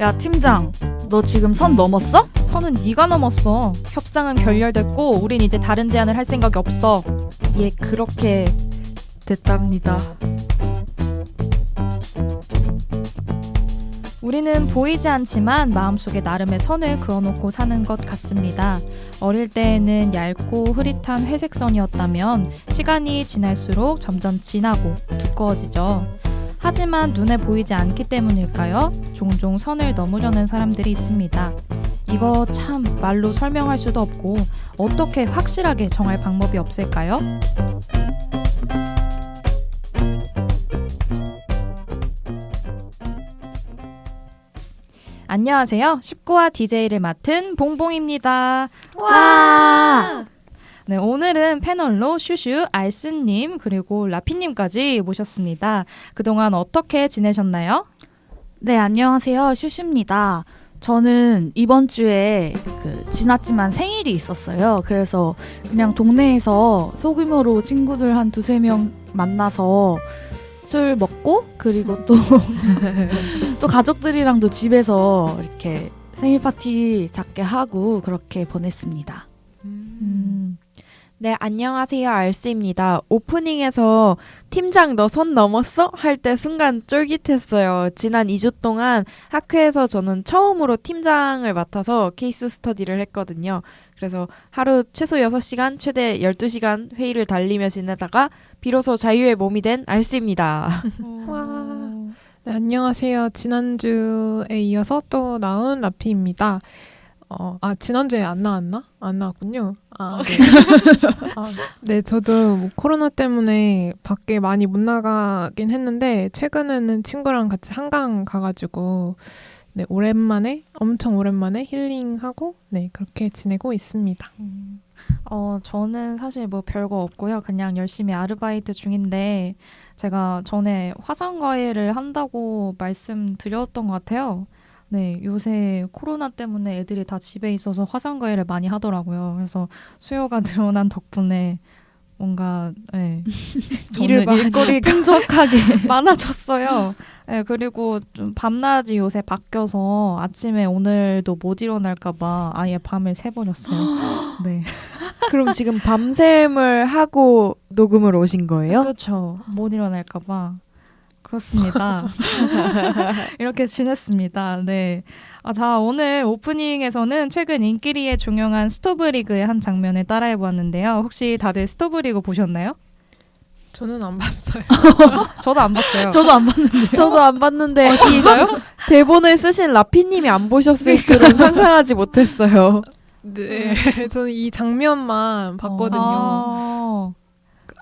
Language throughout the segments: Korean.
야 팀장, 너 지금 선 넘었어? 선은 네가 넘었어. 협상은 결렬됐고 우린 이제 다른 제안을 할 생각이 없어. 예, 그렇게 됐답니다. 우리는 보이지 않지만 마음속에 나름의 선을 그어놓고 사는 것 같습니다. 어릴 때에는 얇고 흐릿한 회색 선이었다면 시간이 지날수록 점점 진하고 두꺼워지죠. 하지만 눈에 보이지 않기 때문일까요? 종종 선을 넘으려는 사람들이 있습니다. 이거 참 말로 설명할 수도 없고 어떻게 확실하게 정할 방법이 없을까요? 안녕하세요. 19화 DJ를 맡은 봉봉입니다. 와! 네, 오늘은 패널로 슈슈, 알스님, 그리고 라피님까지 모셨습니다. 그동안 어떻게 지내셨나요? 네, 안녕하세요. 슈슈입니다. 저는 이번 주에 지났지만 생일이 있었어요. 그래서 그냥 동네에서 소규모로 친구들 한 2-3명 만나서 술 먹고 그리고 또 가족들이랑도 집에서 이렇게 생일 파티 작게 하고 그렇게 보냈습니다. 네, 안녕하세요. 알스입니다. 오프닝에서 팀장 너 선 넘었어? 할 때 순간 쫄깃했어요. 지난 2주 동안 학회에서 저는 처음으로 팀장을 맡아서 케이스 스터디를 했거든요. 그래서 하루 최소 6시간, 최대 12시간 회의를 달리며 지내다가 비로소 자유의 몸이 된 알스입니다. 와. 네, 안녕하세요. 지난주에 이어서 또 나온 라피입니다. 지난주에 안 나왔나? 안 나왔군요. 네. 네, 저도 뭐 코로나 때문에 밖에 많이 못 나가긴 했는데 최근에는 친구랑 같이 한강 가가지고 네, 엄청 오랜만에 힐링하고 네, 그렇게 지내고 있습니다. 저는 사실 뭐 별거 없고요. 그냥 열심히 아르바이트 중인데 제가 전에 화상과외를 한다고 말씀드렸던 것 같아요. 네, 요새 코로나 때문에 애들이 다 집에 있어서 화상과외를 많이 하더라고요. 그래서 수요가 늘어난 덕분에 뭔가 일거리가 풍족하게 많아졌어요. 네, 그리고 좀 밤낮이 요새 바뀌어서 아침에 오늘도 못 일어날까 봐 아예 밤을 새버렸어요. 네. 그럼 지금 밤샘을 하고 녹음을 오신 거예요? 그렇죠. 못 일어날까 봐. 그렇습니다. 이렇게 지냈습니다. 네. 자, 오늘 오프닝에서는 최근 인기리에 종영한 스토브리그의 한 장면을 따라해보았는데요. 혹시 다들 스토브리그 보셨나요? 저는 안 봤어요. 저도 안 봤어요. 저도 안 봤는데요. 저도 안 봤는데 이 대본을 쓰신 라피님이 안 보셨을 줄은 상상하지 못했어요. 네, 저는 이 장면만 봤거든요.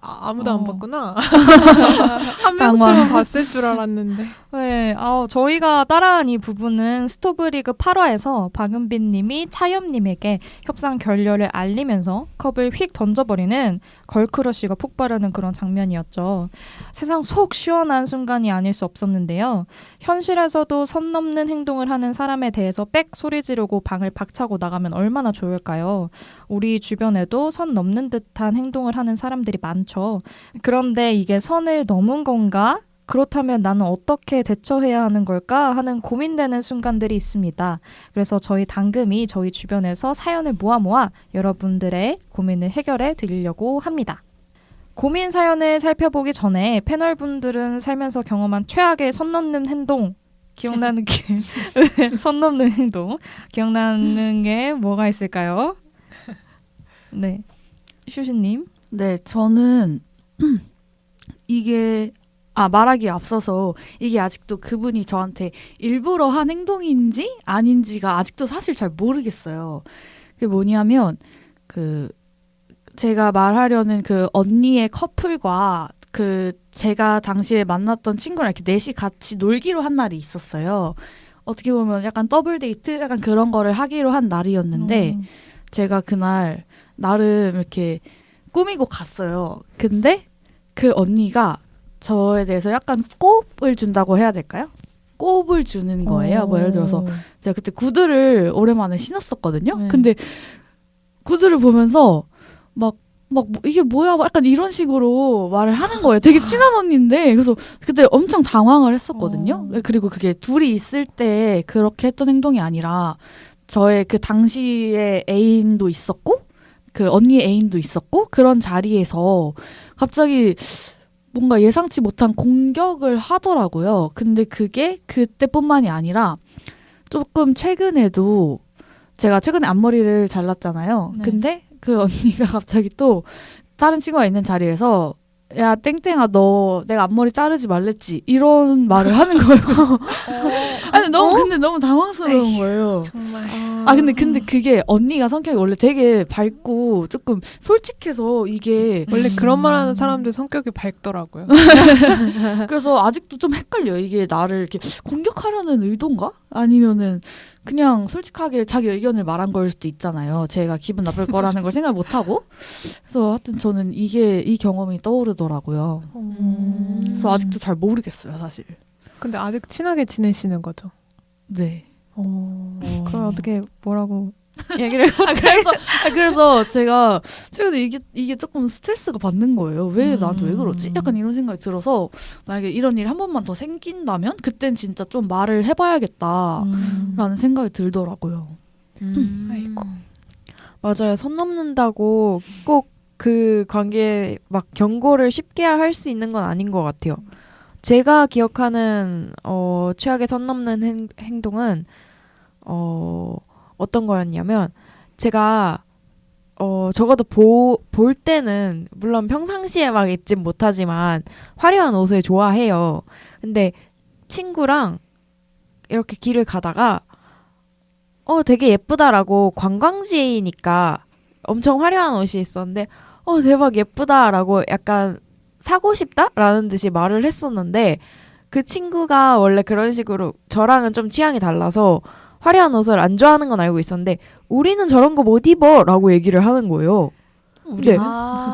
아무도 안 봤구나. 한 명쯤은 봤을 줄 알았는데. 네, 저희가 따라한 이 부분은 스토브리그 8화에서 박은빈 님이 차엽님에게 협상 결렬을 알리면서 컵을 휙 던져버리는 걸크러쉬가 폭발하는 그런 장면이었죠. 세상 속 시원한 순간이 아닐 수 없었는데요. 현실에서도 선 넘는 행동을 하는 사람에 대해서 빽 소리 지르고 방을 박차고 나가면 얼마나 좋을까요? 우리 주변에도 선 넘는 듯한 행동을 하는 사람들이 많죠. 그런데 이게 선을 넘은 건가? 그렇다면 나는 어떻게 대처해야 하는 걸까 하는 고민되는 순간들이 있습니다. 그래서 저희 당금이 저희 주변에서 사연을 모아 여러분들의 고민을 해결해 드리려고 합니다. 고민 사연을 살펴보기 전에 패널분들은 살면서 경험한 최악의 선 넘는 행동 기억나는 게 선 넘는 행동 기억나는 게 뭐가 있을까요? 네, 슈슈님. 네, 저는 이게 말하기에 앞서서 이게 아직도 그분이 저한테 일부러 한 행동인지 아닌지가 아직도 사실 잘 모르겠어요. 그게 뭐냐면 제가 말하려는 그 언니의 커플과 제가 당시에 만났던 친구랑 이렇게 넷이 같이 놀기로 한 날이 있었어요. 어떻게 보면 약간 더블 데이트 약간 그런 거를 하기로 한 날이었는데 제가 그날 나름 이렇게 꾸미고 갔어요. 근데 그 언니가 저에 대해서 약간 꼽을 준다고 해야 될까요? 꼽을 주는 거예요. 뭐 예를 들어서 제가 그때 구두를 오랜만에 신었었거든요. 근데 구두를 보면서 막 막 이게 뭐야 막 약간 이런 식으로 말을 하는 거예요. 되게 친한 언니인데 그래서 그때 엄청 당황을 했었거든요. 그리고 그게 둘이 있을 때 그렇게 했던 행동이 아니라 저의 그 당시에 애인도 있었고 그 언니의 애인도 있었고 그런 자리에서 갑자기 뭔가 예상치 못한 공격을 하더라고요. 근데 그게 그때뿐만이 아니라 조금 최근에도 제가 최근에 앞머리를 잘랐잖아요. 네. 근데 그 언니가 갑자기 또 다른 친구가 있는 자리에서 야 땡땡아 너 내가 앞머리 자르지 말랬지 이런 말을 하는 거예요. 아니 너무 근데 너무 당황스러운 거예요. 정말. 근데 그게 언니가 성격이 원래 되게 밝고 조금 솔직해서 이게 원래 그런 말하는 사람들 성격이 밝더라고요. 그래서 아직도 좀 헷갈려요. 이게 나를 이렇게 공격하려는 의도인가? 아니면은 그냥 솔직하게 자기 의견을 말한 걸 수도 있잖아요. 제가 기분 나쁠 거라는 걸 생각 못 하고. 그래서 하여튼 저는 이 경험이 떠오르더라고요. 그래서 아직도 잘 모르겠어요, 사실. 근데 아직 친하게 지내시는 거죠? 네. 그걸 어떻게 뭐라고 얘기를 그래서 제가 최근에 이게 조금 스트레스가 받는 거예요. 왜 나한테 왜 그러지? 약간 이런 생각이 들어서 만약에 이런 일이 한 번만 더 생긴다면 그땐 진짜 좀 말을 해봐야겠다라는 생각이 들더라고요. 아이고. 맞아요. 선 넘는다고 꼭 그 관계에 막 경고를 쉽게 할 수 있는 건 아닌 것 같아요. 제가 기억하는 최악의 선 넘는 행동은 어떤 거였냐면 제가 적어도 볼 때는 물론 평상시에 막 입진 못하지만 화려한 옷을 좋아해요. 근데 친구랑 이렇게 길을 가다가 되게 예쁘다라고 관광지니까 엄청 화려한 옷이 있었는데 대박 예쁘다라고 약간 사고 싶다라는 듯이 말을 했었는데 그 친구가 원래 그런 식으로 저랑은 좀 취향이 달라서 화려한 옷을 안 좋아하는 건 알고 있었는데 우리는 저런 거 못 입어 라고 얘기를 하는 거예요. 네.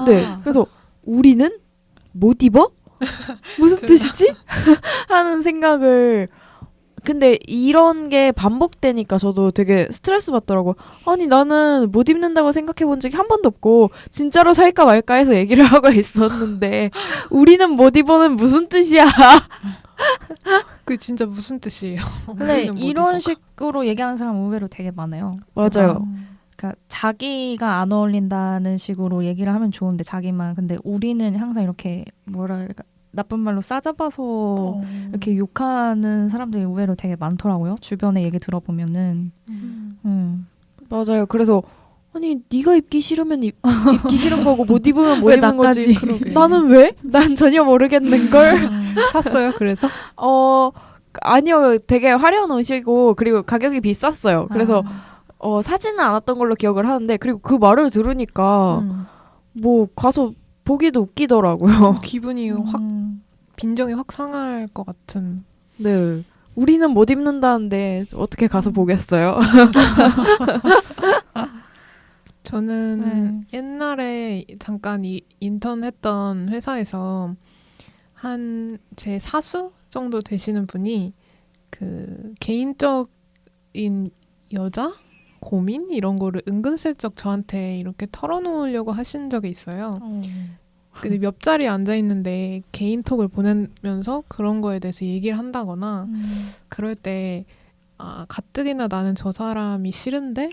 네. 그래서 우리는 못 입어? 무슨 뜻이지? 하는 생각을 근데 이런 게 반복되니까 저도 되게 스트레스 받더라고요. 아니 나는 못 입는다고 생각해 본 적이 한 번도 없고 진짜로 살까 말까 해서 얘기를 하고 있었는데 우리는 못 입어는 무슨 뜻이야? 그게 진짜 무슨 뜻이에요? 근데 우리는 못 이런 입어. 식으로 얘기하는 사람 의외로 되게 많아요. 맞아요. 그러니까 자기가 안 어울린다는 식으로 얘기를 하면 좋은데 자기만 근데 우리는 항상 이렇게 뭐랄까 나쁜 말로 싸잡아서 이렇게 욕하는 사람들이 의외로 되게 많더라고요. 주변에 얘기 들어보면은. 맞아요. 그래서 아니 네가 입기 싫으면 입기 싫은 거고 못 입으면 못 왜 입는 거지. 나까지? 그러게. 나는 왜? 난 전혀 모르겠는 걸. 샀어요. 그래서 아니요. 되게 화려한 옷이고 그리고 가격이 비쌌어요. 그래서 사지는 않았던 걸로 기억을 하는데 그리고 그 말을 들으니까 뭐 가서 보기도 웃기더라고요. 기분이 확 빈정이 확 상할 것 같은. 네. 우리는 못 입는다는데 어떻게 가서 보겠어요? 저는 옛날에 잠깐 인턴했던 회사에서 한 제 사수 정도 되시는 분이 그 개인적인 여자 고민 이런 거를 은근슬쩍 저한테 이렇게 털어놓으려고 하신 적이 있어요. 근데 옆자리에 앉아 있는데 개인톡을 보내면서 그런 거에 대해서 얘기를 한다거나 그럴 때 가뜩이나 나는 저 사람이 싫은데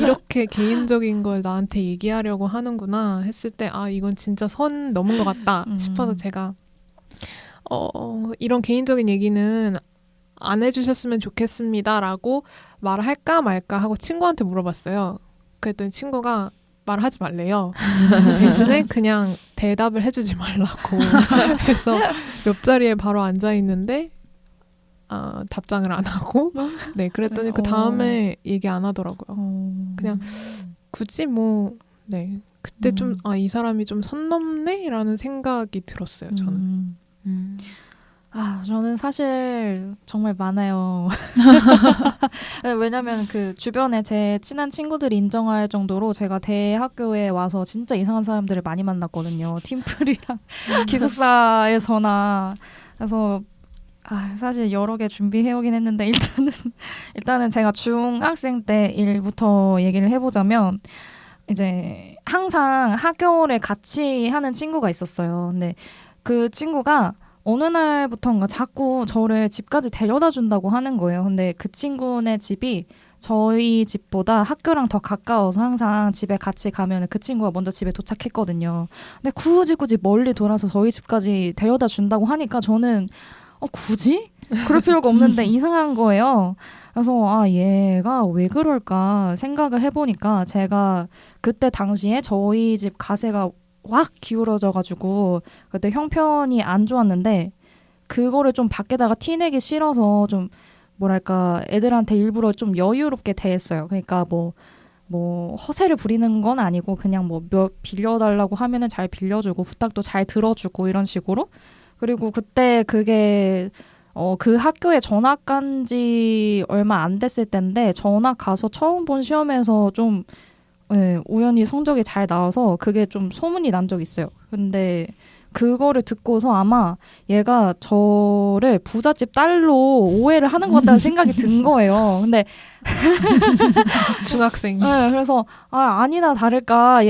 이렇게 개인적인 걸 나한테 얘기하려고 하는구나 했을 때 이건 진짜 선 넘은 것 같다 싶어서 제가 이런 개인적인 얘기는 안 해주셨으면 좋겠습니다라고 말을 할까 말까 하고 친구한테 물어봤어요. 그랬더니 친구가 말하지 말래요. 대신에 그냥 대답을 해주지 말라고 해서 옆자리에 바로 앉아 있는데 답장을 안 하고 네 그랬더니 그 다음에 얘기 안 하더라고요. 그냥 굳이 네 그때 좀 이 사람이 좀 선 넘네라는 생각이 들었어요. 저는. 저는 사실 정말 많아요. 왜냐면 그 주변에 제 친한 친구들이 인정할 정도로 제가 대학교에 와서 진짜 이상한 사람들을 많이 만났거든요. 팀플이랑 기숙사에서나. 그래서 사실 여러 개 준비해오긴 했는데 일단은 제가 중학생 때 일부터 얘기를 해보자면 이제 항상 학교를 같이 하는 친구가 있었어요. 근데 그 친구가 어느 날부터인가 자꾸 저를 집까지 데려다 준다고 하는 거예요. 근데 그 친구네 집이 저희 집보다 학교랑 더 가까워서 항상 집에 같이 가면 그 친구가 먼저 집에 도착했거든요. 근데 굳이 멀리 돌아서 저희 집까지 데려다 준다고 하니까 저는 굳이? 그럴 필요가 없는데 이상한 거예요. 그래서 얘가 왜 그럴까 생각을 해보니까 제가 그때 당시에 저희 집 가세가 확 기울어져가지고 그때 형편이 안 좋았는데 그거를 좀 밖에다가 티내기 싫어서 좀 뭐랄까 애들한테 일부러 좀 여유롭게 대했어요. 그러니까 뭐 허세를 부리는 건 아니고 그냥 뭐 몇 빌려달라고 하면은 잘 빌려주고 부탁도 잘 들어주고 이런 식으로. 그리고 그때 그게 그 학교에 전학 간 지 얼마 안 됐을 때인데 전학 가서 처음 본 시험에서 좀 우연히 성적이 잘 나와서 그게 좀 소문이 난 적이 있어요. 근데 그거를 듣고서 아마 얘가 저를 부잣집 딸로 오해를 하는 것 같다는 생각이 든 거예요. 근데 중학생이. 네, 그래서 아니나 다를까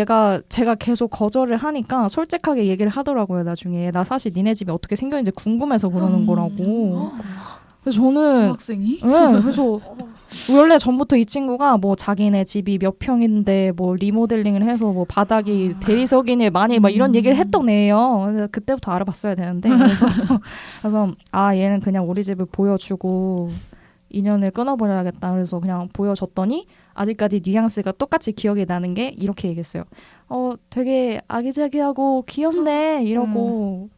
제가 계속 거절을 하니까 솔직하게 얘기를 하더라고요. 나중에 나 사실 니네 집이 어떻게 생겼는지 궁금해서 그러는 거라고. 그래서 저는 중학생이? 네, 그래서 원래 전부터 이 친구가 뭐 자기네 집이 몇 평인데 뭐 리모델링을 해서 뭐 바닥이 대리석이니 많이 막 이런 얘기를 했던 애예요. 그래서 그때부터 알아봤어야 되는데 그래서 얘는 그냥 우리 집을 보여주고 인연을 끊어버려야겠다. 그래서 그냥 보여줬더니 아직까지 뉘앙스가 똑같이 기억이 나는 게 이렇게 얘기했어요. 되게 아기자기하고 귀엽네 이러고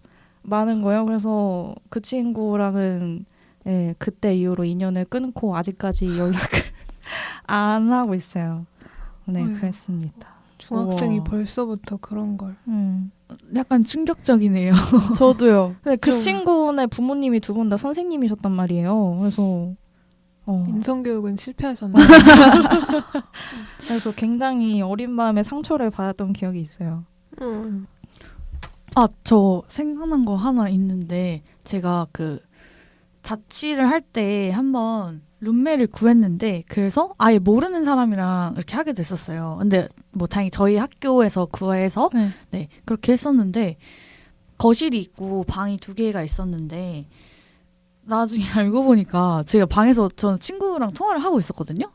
많은 거예요. 그래서 그 친구랑은 그때 이후로 인연을 끊고 아직까지 연락을 안 하고 있어요. 네, 어휴. 그랬습니다. 중학생이 우와. 벌써부터 그런 걸. 약간 충격적이네요. 저도요. 근데 그 친구네 부모님이 두 분 다 선생님이셨단 말이에요. 그래서 인성교육은 실패하셨나요? 그래서 굉장히 어린 마음에 상처를 받았던 기억이 있어요. 저 생각난 거 하나 있는데 제가 그 자취를 할 때 한번 룸메를 구했는데 그래서 아예 모르는 사람이랑 이렇게 하게 됐었어요. 근데 뭐 다행히 저희 학교에서 구해서 네 그렇게 했었는데 거실이 있고 방이 2개가 있었는데 나중에 알고 보니까 제가 방에서 저는 친구랑 통화를 하고 있었거든요.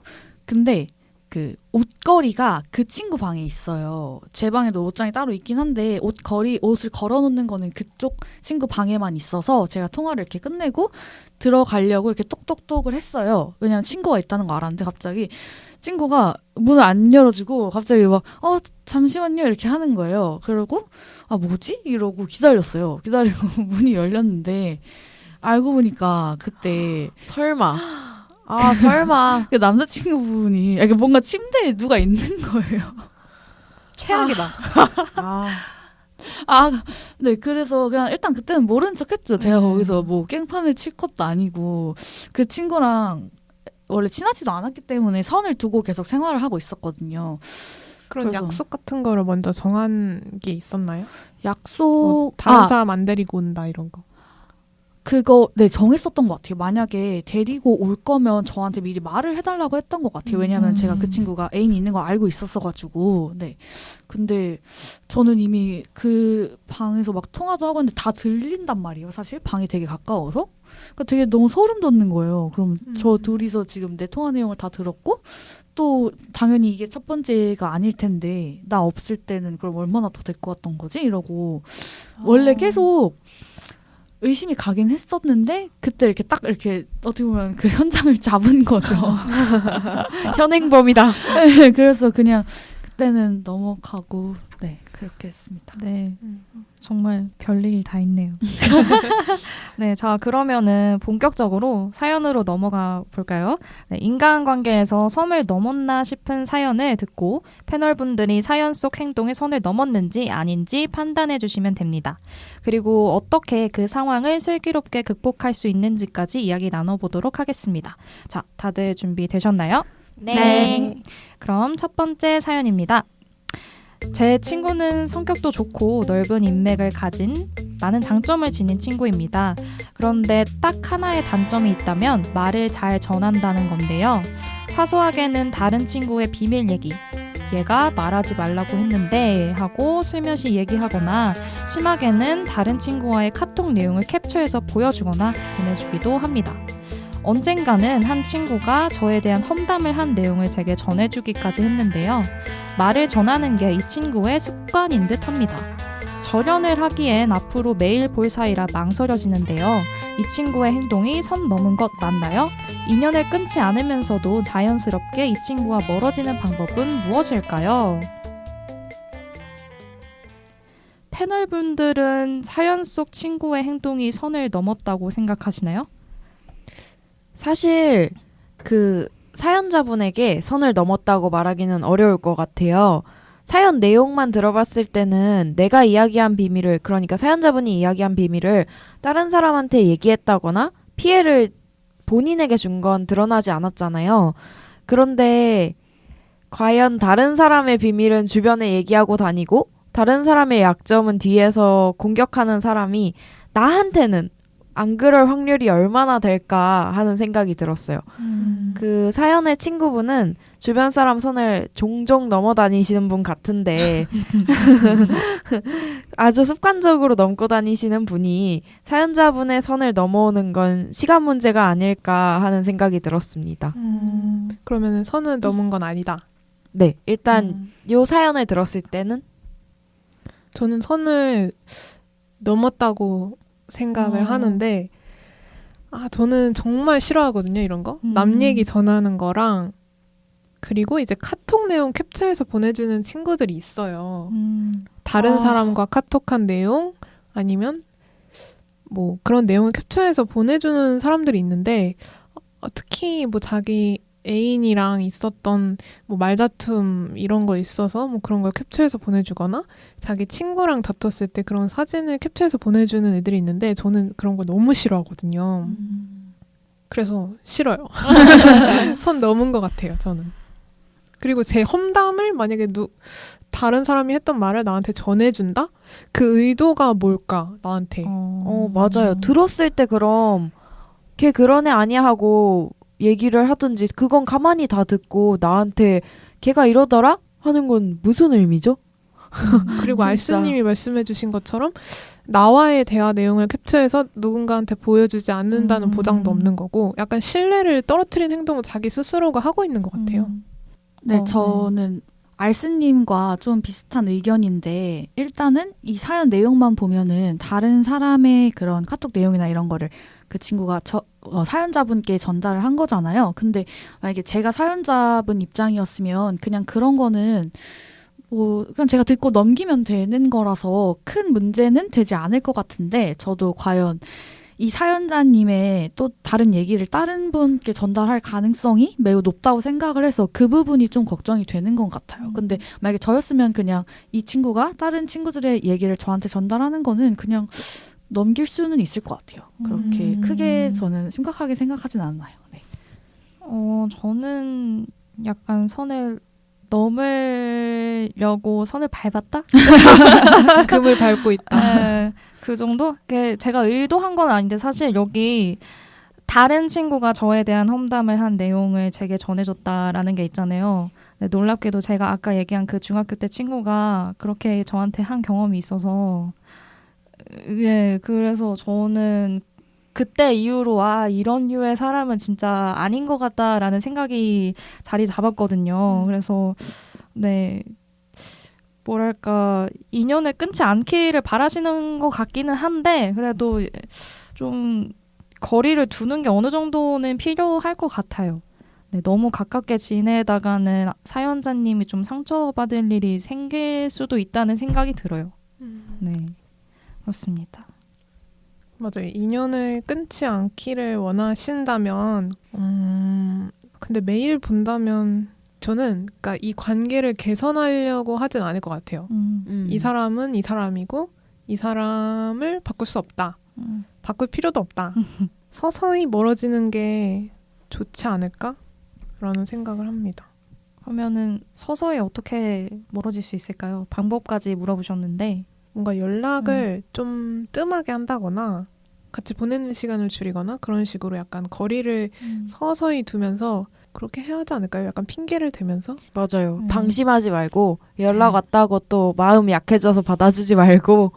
근데 그 옷걸이가 그 친구 방에 있어요. 제 방에도 옷장이 따로 있긴 한데 옷을 걸어놓는 거는 그쪽 친구 방에만 있어서 제가 통화를 이렇게 끝내고 들어가려고 이렇게 똑똑똑을 했어요. 왜냐면 친구가 있다는 거 알았는데 갑자기 친구가 문을 안 열어주고 갑자기 막 잠시만요 이렇게 하는 거예요. 그러고 뭐지? 이러고 기다렸어요. 기다리고 문이 열렸는데 알고 보니까 그때 설마. 설마. 그 남자친구분이 이렇게 뭔가 침대에 누가 있는 거예요. 최악이다. 네, 그래서 그냥 일단 그때는 모른 척 했죠. 제가 거기서 뭐 깽판을 칠 것도 아니고 그 친구랑 원래 친하지도 않았기 때문에 선을 두고 계속 생활을 하고 있었거든요. 그런 그래서- 약속 같은 거를 먼저 정한 게 있었나요? 약속, 뭐 다른 사람 안 데리고 온다 이런 거. 그거 정했었던 것 같아요. 만약에 데리고 올 거면 저한테 미리 말을 해달라고 했던 것 같아요. 왜냐하면 제가 그 친구가 애인이 있는 걸 알고 있었어가지고. 네. 근데 저는 이미 그 방에서 막 통화도 하고 있는데 다 들린단 말이에요. 사실 방이 되게 가까워서. 그러니까 되게 너무 소름 돋는 거예요. 그럼 저 둘이서 지금 내 통화 내용을 다 들었고 또 당연히 이게 첫 번째가 아닐 텐데 나 없을 때는 그럼 얼마나 더 될 것 같던 거지? 이러고 원래 계속 의심이 가긴 했었는데 그때 이렇게 딱 이렇게 어떻게 보면 그 현장을 잡은 거죠. 현행범이다. 네, 그래서 그냥 그때는 넘어가고 네 그렇게 했습니다. 네, 정말 별일 다 있네요. 네, 자 그러면은 본격적으로 사연으로 넘어가 볼까요? 네, 인간관계에서 선을 넘었나 싶은 사연을 듣고 패널분들이 사연 속 행동에 선을 넘었는지 아닌지 판단해 주시면 됩니다. 그리고 어떻게 그 상황을 슬기롭게 극복할 수 있는지까지 이야기 나눠보도록 하겠습니다. 자, 다들 준비되셨나요? 네. 그럼 첫 번째 사연입니다. 제 친구는 성격도 좋고 넓은 인맥을 가진 많은 장점을 지닌 친구입니다. 그런데 딱 하나의 단점이 있다면 말을 잘 전한다는 건데요. 사소하게는 다른 친구의 비밀 얘기, 얘가 말하지 말라고 했는데 하고 슬며시 얘기하거나 심하게는 다른 친구와의 카톡 내용을 캡처해서 보여주거나 보내주기도 합니다. 언젠가는 한 친구가 저에 대한 험담을 한 내용을 제게 전해주기까지 했는데요. 말을 전하는 게 이 친구의 습관인 듯 합니다. 절연을 하기엔 앞으로 매일 볼 사이라 망설여지는데요. 이 친구의 행동이 선 넘은 것 맞나요? 인연을 끊지 않으면서도 자연스럽게 이 친구와 멀어지는 방법은 무엇일까요? 패널분들은 사연 속 친구의 행동이 선을 넘었다고 생각하시나요? 사실 그 사연자분에게 선을 넘었다고 말하기는 어려울 것 같아요. 사연 내용만 들어봤을 때는 내가 이야기한 비밀을, 그러니까 사연자분이 이야기한 비밀을 다른 사람한테 얘기했다거나 피해를 본인에게 준 건 드러나지 않았잖아요. 그런데 과연 다른 사람의 비밀은 주변에 얘기하고 다니고 다른 사람의 약점은 뒤에서 공격하는 사람이 나한테는 안 그럴 확률이 얼마나 될까 하는 생각이 들었어요. 그 사연의 친구분은 주변 사람 선을 종종 넘어 다니시는 분 같은데 아주 습관적으로 넘고 다니시는 분이 사연자분의 선을 넘어오는 건 시간 문제가 아닐까 하는 생각이 들었습니다. 그러면은 선은 넘은 건 아니다. 네, 일단 요 사연을 들었을 때는 저는 선을 넘었다고 생각을 하는데 저는 정말 싫어하거든요, 이런 거. 남 얘기 전하는 거랑 그리고 이제 카톡 내용 캡처해서 보내주는 친구들이 있어요. 다른 사람과 카톡한 내용 아니면 뭐 그런 내용을 캡처해서 보내주는 사람들이 있는데 특히 뭐 자기 애인이랑 있었던 뭐 말다툼 이런 거 있어서 뭐 그런 걸 캡처해서 보내주거나 자기 친구랑 다퉜을 때 그런 사진을 cap처해서 보내주는 애들이 있는데 저는 그런 걸 너무 싫어하거든요. 그래서 싫어요. 선 넘은 것 같아요, 저는. 그리고 제 험담을 만약에 다른 사람이 했던 말을 나한테 전해준다? 그 의도가 뭘까, 나한테. 맞아요. 들었을 때 그럼 걔 그런 애 아니야 하고 얘기를 하든지 그건 가만히 다 듣고 나한테 걔가 이러더라? 하는 건 무슨 의미죠? 그리고 알스님이 말씀해주신 것처럼 나와의 대화 내용을 캡처해서 누군가한테 보여주지 않는다는 보장도 없는 거고 약간 신뢰를 떨어뜨린 행동을 자기 스스로가 하고 있는 것 같아요. 네, 저는 알스님과 좀 비슷한 의견인데 일단은 이 사연 내용만 보면은 다른 사람의 그런 카톡 내용이나 이런 거를 그 친구가 사연자분께 전달을 한 거잖아요. 근데 만약에 제가 사연자분 입장이었으면 그냥 그런 거는 뭐 그냥 제가 듣고 넘기면 되는 거라서 큰 문제는 되지 않을 것 같은데 저도 과연 이 사연자님의 또 다른 얘기를 다른 분께 전달할 가능성이 매우 높다고 생각을 해서 그 부분이 좀 걱정이 되는 것 같아요. 근데 만약에 저였으면 그냥 이 친구가 다른 친구들의 얘기를 저한테 전달하는 거는 그냥 넘길 수는 있을 것 같아요. 그렇게 크게 저는 심각하게 생각하진 않아요. 네. 저는 약간 선을 넘으려고 선을 밟았다? 금을 밟고 있다. 네, 그 정도? 제가 의도한 건 아닌데 사실 여기 다른 친구가 저에 대한 험담을 한 내용을 제게 전해줬다라는 게 있잖아요. 네, 놀랍게도 제가 아까 얘기한 그 중학교 때 친구가 그렇게 저한테 한 경험이 있어서 예, 그래서 저는 그때 이후로 이런 류의 사람은 진짜 아닌 것 같다라는 생각이 자리 잡았거든요. 그래서 네, 뭐랄까 인연을 끊지 않기를 바라시는 것 같기는 한데 그래도 좀 거리를 두는 게 어느 정도는 필요할 것 같아요. 네, 너무 가깝게 지내다가는 사연자님이 좀 상처받을 일이 생길 수도 있다는 생각이 들어요. 네, 그렇습니다. 맞아요. 인연을 끊지 않기를 원하신다면 근데 매일 본다면 저는 그러니까 이 관계를 개선하려고 하진 않을 것 같아요. 이 사람은 이 사람이고 이 사람을 바꿀 수 없다. 바꿀 필요도 없다. 서서히 멀어지는 게 좋지 않을까? 라는 생각을 합니다. 그러면은 서서히 어떻게 멀어질 수 있을까요? 방법까지 물어보셨는데 뭔가 연락을 좀 뜸하게 한다거나 같이 보내는 시간을 줄이거나 그런 식으로 약간 거리를 서서히 두면서 그렇게 해야 하지 않을까요? 약간 핑계를 대면서. 맞아요. 음. 방심하지 말고 연락 왔다고 또 마음이 약해져서 받아주지 말고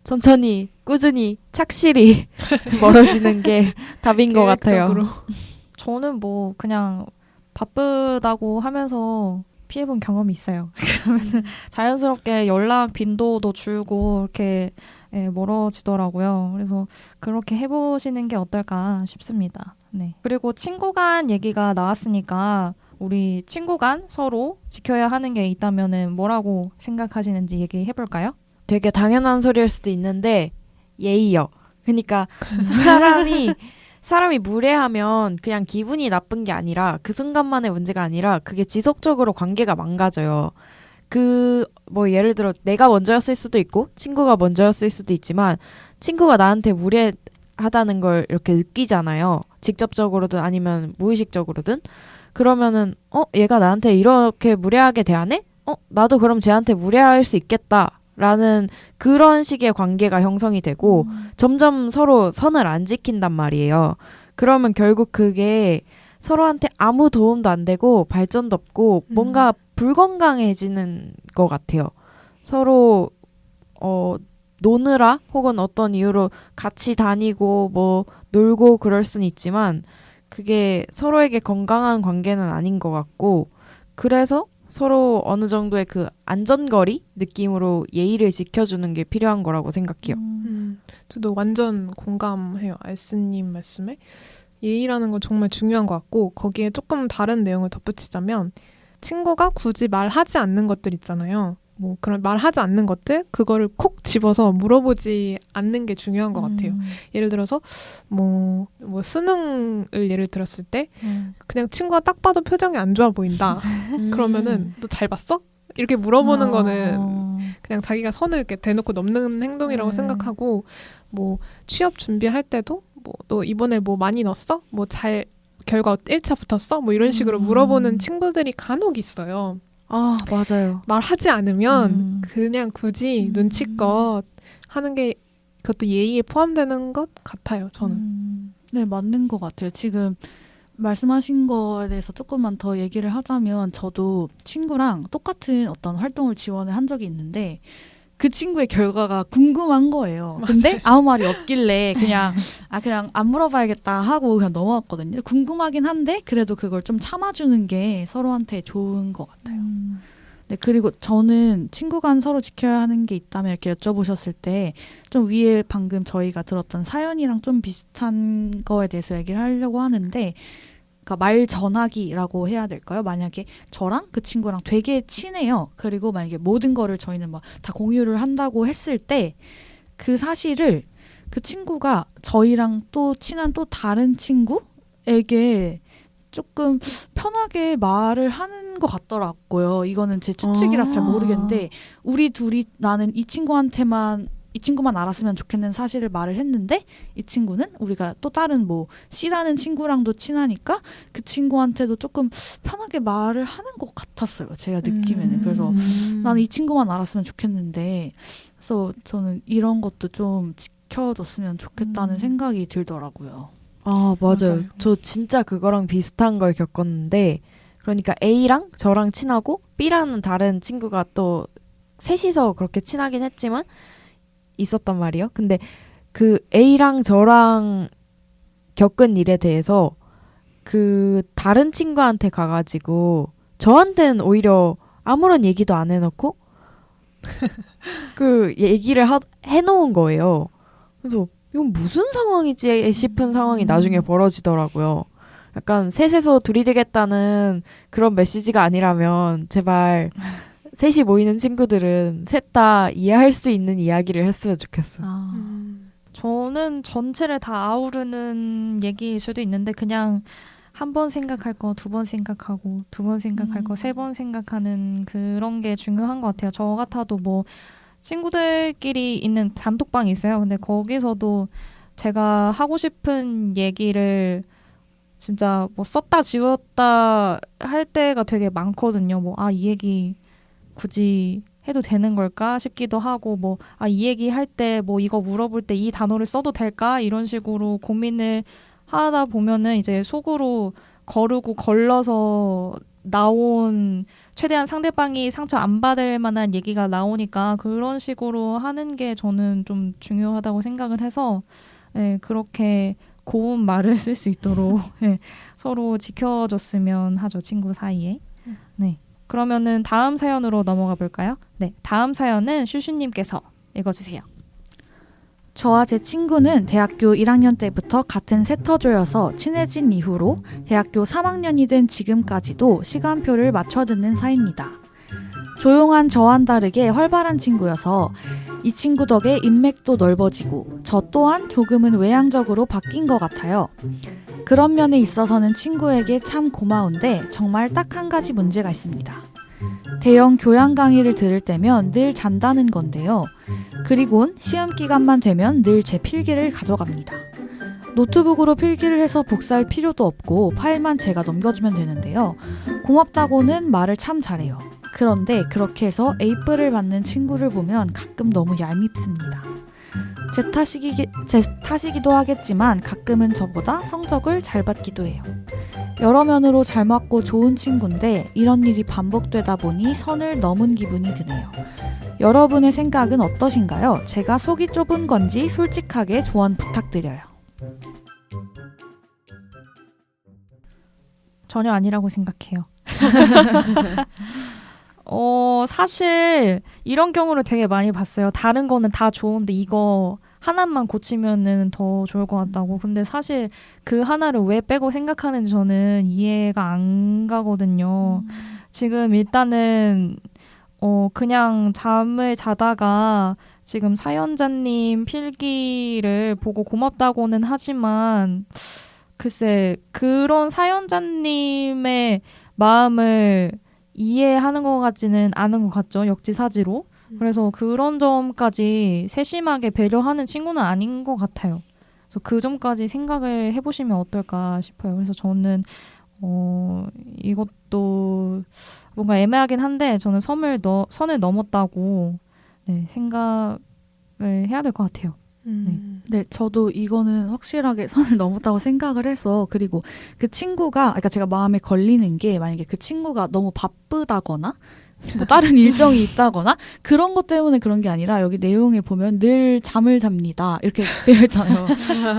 천천히 꾸준히 착실히 멀어지는 게 답인 것 같아요. 계획적으로. 저는 뭐 그냥 바쁘다고 하면서 피해본 경험이 있어요. 그러면 자연스럽게 연락 빈도도 줄고 이렇게 멀어지더라고요. 그래서 그렇게 해보시는 게 어떨까 싶습니다. 네. 그리고 친구 간 얘기가 나왔으니까 우리 친구 간 서로 지켜야 하는 게 있다면은 뭐라고 생각하시는지 얘기해볼까요? 되게 당연한 소리일 수도 있는데 예의요. 그러니까 사람이 무례하면 그냥 기분이 나쁜 게 아니라 그 순간만의 문제가 아니라 그게 지속적으로 관계가 망가져요. 뭐 예를 들어 내가 먼저였을 수도 있고 친구가 먼저였을 수도 있지만 친구가 나한테 무례하다는 걸 이렇게 느끼잖아요. 직접적으로든 아니면 무의식적으로든. 그러면은 얘가 나한테 이렇게 무례하게 대하네? 나도 그럼 쟤한테 무례할 수 있겠다라는 그런 식의 관계가 형성이 되고 점점 서로 선을 안 지킨단 말이에요. 그러면 결국 그게 서로한테 아무 도움도 안 되고 발전도 없고 뭔가 불건강해지는 것 같아요. 서로 노느라 혹은 어떤 이유로 같이 다니고 뭐 놀고 그럴 수는 있지만 그게 서로에게 건강한 관계는 아닌 것 같고 그래서 서로 어느 정도의 그 안전거리 느낌으로 예의를 지켜주는 게 필요한 거라고 생각해요. 저도 완전 공감해요. 알스님 말씀에. 예의라는 건 정말 중요한 것 같고 거기에 조금 다른 내용을 덧붙이자면 친구가 굳이 말하지 않는 것들 있잖아요. 뭐 그런 말하지 않는 것들 그거를 콕 집어서 물어보지 않는 게 중요한 것 같아요. 예를 들어서 뭐 수능을 예를 들었을 때 그냥 친구가 딱 봐도 표정이 안 좋아 보인다. 그러면은 너 잘 봤어? 이렇게 물어보는 거는 그냥 자기가 선을 이렇게 대놓고 넘는 행동이라고 생각하고 뭐 취업 준비할 때도 뭐 너 이번에 뭐 많이 넣었어? 뭐 잘 결과 1차 붙었어? 뭐 이런 식으로 물어보는 친구들이 간혹 있어요. 아, 맞아요. 말하지 않으면 그냥 굳이 눈치껏 하는 게 그것도 예의에 포함되는 것 같아요. 저는. 네, 맞는 것 같아요. 지금 말씀하신 거에 대해서 조금만 더 얘기를 하자면 저도 친구랑 똑같은 어떤 활동을 지원을 한 적이 있는데 그 친구의 결과가 궁금한 거예요. 근데 아무 말이 없길래 그냥 안 물어봐야겠다 하고 그냥 넘어갔거든요. 궁금하긴 한데 그래도 그걸 좀 참아주는 게 서로한테 좋은 것 같아요. 네, 그리고 저는 친구 간 서로 지켜야 하는 게 있다면 이렇게 여쭤보셨을 때 좀 위에 방금 저희가 들었던 사연이랑 좀 비슷한 거에 대해서 얘기를 하려고 하는데 그러니까 말 전하기라고 해야 될까요? 만약에 저랑 그 친구랑 되게 친해요. 그리고 만약에 모든 거를 저희는 막 다 공유를 한다고 했을 때 그 사실을 그 친구가 저희랑 또 친한 또 다른 친구에게 조금 편하게 말을 하는 것 같더라고요. 이거는 제 추측이라서 잘 모르겠는데 우리 둘이 나는 이 친구만 알았으면 좋겠는 사실을 말을 했는데 이 친구는 우리가 또 다른 뭐 C라는 친구랑도 친하니까 그 친구한테도 조금 편하게 말을 하는 것 같았어요. 제가 느끼면은. 그래서 나는 이 친구만 알았으면 좋겠는데 그래서 저는 이런 것도 좀 지켜줬으면 좋겠다는 생각이 들더라고요. 아, 맞아요. 저 진짜 그거랑 비슷한 걸 겪었는데 그러니까 A랑 저랑 친하고 B라는 다른 친구가 또 셋이서 그렇게 친하긴 했지만 있었단 말이에요. 근데 그 A랑 저랑 겪은 일에 대해서 그 다른 친구한테 가가지고 저한테는 오히려 아무런 얘기도 안 해놓고 그 얘기를 해놓은 거예요. 그래서 이건 무슨 상황이지 싶은 상황이 나중에 벌어지더라고요. 약간 셋에서 둘이 되겠다는 그런 메시지가 아니라면 제발 셋이 모이는 친구들은 셋 다 이해할 수 있는 이야기를 했으면 좋겠어요. 저는 전체를 다 아우르는 얘기일 수도 있는데 그냥 한 번 생각할 거, 두 번 생각하고, 두 번 생각할 거, 세 번 생각하는 그런 게 중요한 것 같아요. 저 같아도 뭐 친구들끼리 있는 단톡방이 있어요. 근데 거기서도 제가 하고 싶은 얘기를 진짜 뭐 썼다 지웠다 할 때가 되게 많거든요. 뭐 이 얘기 굳이 해도 되는 걸까 싶기도 하고 뭐 이 얘기 할 때 뭐 이거 물어볼 때 이 단어를 써도 될까 이런 식으로 고민을 하다 보면은 이제 속으로 거르고 걸러서 나온 최대한 상대방이 상처 안 받을 만한 얘기가 나오니까 그런 식으로 하는 게 저는 좀 중요하다고 생각을 해서 네, 그렇게 고운 말을 쓸 수 있도록 네, 서로 지켜줬으면 하죠. 친구 사이에. 네. 그러면은 다음 사연으로 넘어가 볼까요? 네. 다음 사연은 슈슈님께서 읽어주세요. 저와 제 친구는 대학교 1학년 때부터 같은 세터조여서 친해진 이후로 대학교 3학년이 된 지금까지도 시간표를 맞춰 듣는 사이입니다. 조용한 저와는 다르게 활발한 친구여서 이 친구 덕에 인맥도 넓어지고 저 또한 조금은 외향적으로 바뀐 것 같아요. 그런 면에 있어서는 친구에게 참 고마운데 정말 딱 한 가지 문제가 있습니다. 대형 교양 강의를 들을 때면 늘 잔다는 건데요. 그리곤 시험 기간만 되면 늘 제 필기를 가져갑니다. 노트북으로 필기를 해서 복사할 필요도 없고 파일만 제가 넘겨주면 되는데요. 고맙다고는 말을 참 잘해요. 그런데 그렇게 해서 A뿔을 받는 친구를 보면 가끔 너무 얄밉습니다. 제 탓이기도 하겠지만 가끔은 저보다 성적을 잘 받기도 해요. 여러 면으로 잘 맞고 좋은 친구인데 이런 일이 반복되다 보니 선을 넘은 기분이 드네요. 여러분의 생각은 어떠신가요? 제가 속이 좁은 건지 솔직하게 조언 부탁드려요. 전혀 아니라고 생각해요. 사실 이런 경우를 되게 많이 봤어요. 다른 거는 다 좋은데 이거 하나만 고치면은 더 좋을 것 같다고. 근데 사실 그 하나를 왜 빼고 생각하는지 저는 이해가 안 가거든요. 지금 일단은 그냥 잠을 자다가 지금 사연자님 필기를 보고 고맙다고는 하지만 글쎄 그런 사연자님의 마음을 이해하는 것 같지는 않은 것 같죠. 역지사지로. 그래서 그런 점까지 세심하게 배려하는 친구는 아닌 것 같아요. 그래서 그 점까지 생각을 해보시면 어떨까 싶어요. 그래서 저는 이것도 뭔가 애매하긴 한데 저는 선을 넘었다고 네, 생각을 해야 될 것 같아요. 네, 저도 이거는 확실하게 선을 넘었다고 생각을 해서 그리고 그 친구가 그러니까 제가 마음에 걸리는 게 만약에 그 친구가 너무 바쁘다거나 뭐 다른 일정이 있다거나 그런 것 때문에 그런 게 아니라 여기 내용에 보면 늘 잠을 잡니다 이렇게 되어 있잖아요.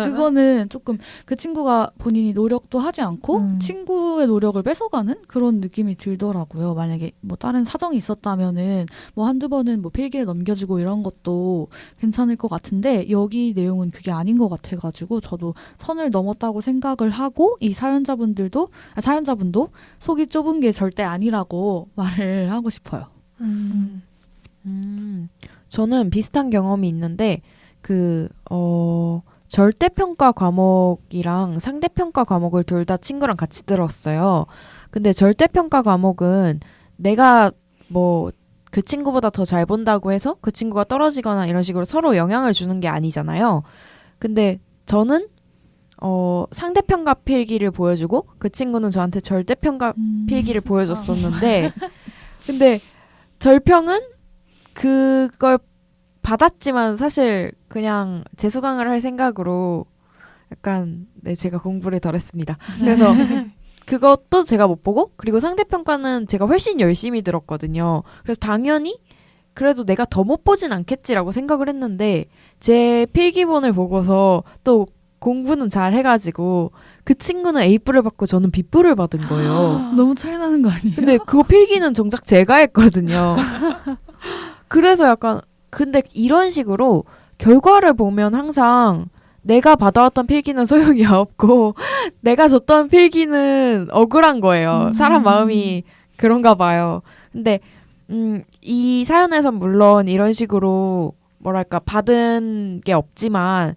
그거는 조금 그 친구가 본인이 노력도 하지 않고 친구의 노력을 뺏어가는 그런 느낌이 들더라고요. 만약에 뭐 다른 사정이 있었다면은 뭐 한두 번은 뭐 필기를 넘겨주고 이런 것도 괜찮을 것 같은데 여기 내용은 그게 아닌 것 같아가지고 저도 선을 넘었다고 생각을 하고 이 사연자분도 속이 좁은 게 절대 아니라고 말을 하고 싶어요. 저는 비슷한 경험이 있는데 절대평가 과목이랑 상대평가 과목을 둘 다 친구랑 같이 들었어요. 근데 절대평가 과목은 내가 뭐 그 친구보다 더 잘 본다고 해서 그 친구가 떨어지거나 이런 식으로 서로 영향을 주는 게 아니잖아요. 근데 저는 상대평가 필기를 보여주고 그 친구는 저한테 절대평가 필기를 보여줬었는데 근데 절평은 그걸 받았지만 사실 그냥 재수강을 할 생각으로 약간 제가 공부를 덜 했습니다. 그래서 그것도 제가 못 보고 그리고 상대평가는 제가 훨씬 열심히 들었거든요. 그래서 당연히 그래도 내가 더 못 보진 않겠지라고 생각을 했는데 제 필기본을 보고서 또 공부는 잘 해가지고 그 친구는 A뿔을 받고 저는 B뿔을 받은 거예요. 너무 차이 나는 거 아니에요? 근데 그거 필기는 정작 제가 했거든요. 그래서 약간 근데 이런 식으로 결과를 보면 항상 내가 받아왔던 필기는 소용이 없고 내가 줬던 필기는 억울한 거예요. 사람 마음이 그런가 봐요. 근데 이 사연에선 물론 이런 식으로 뭐랄까 받은 게 없지만